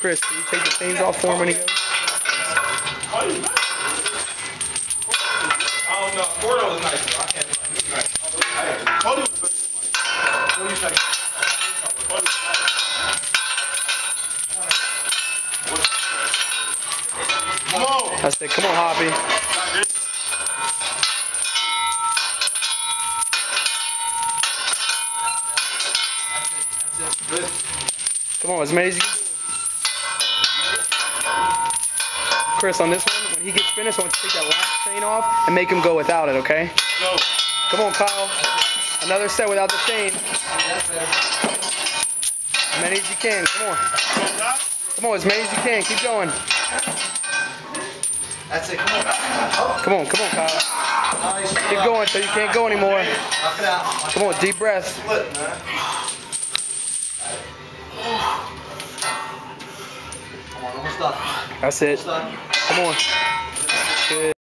Chris, can you take the chains off for him when he goes? I don't know. Gordo was nice, though. I can't lie. He was nice. Cody was good. What do you think? Come on. I said, come on, Hoppy. Come on, as many as you can do. Chris, on this one, when he gets finished, I want you to take that last chain off and make him go without it, okay? Go. Come on, Kyle. Another set without the chain. As many as you can. Come on. Come on, as many as you can. Keep going. That's it. Come on. Come on, come on, Kyle. Nice. Keep going until you can't go anymore. Knock it out. Come on, deep breaths. Split, man. Come on, almost done. That's it. Almost done. Come on. Good.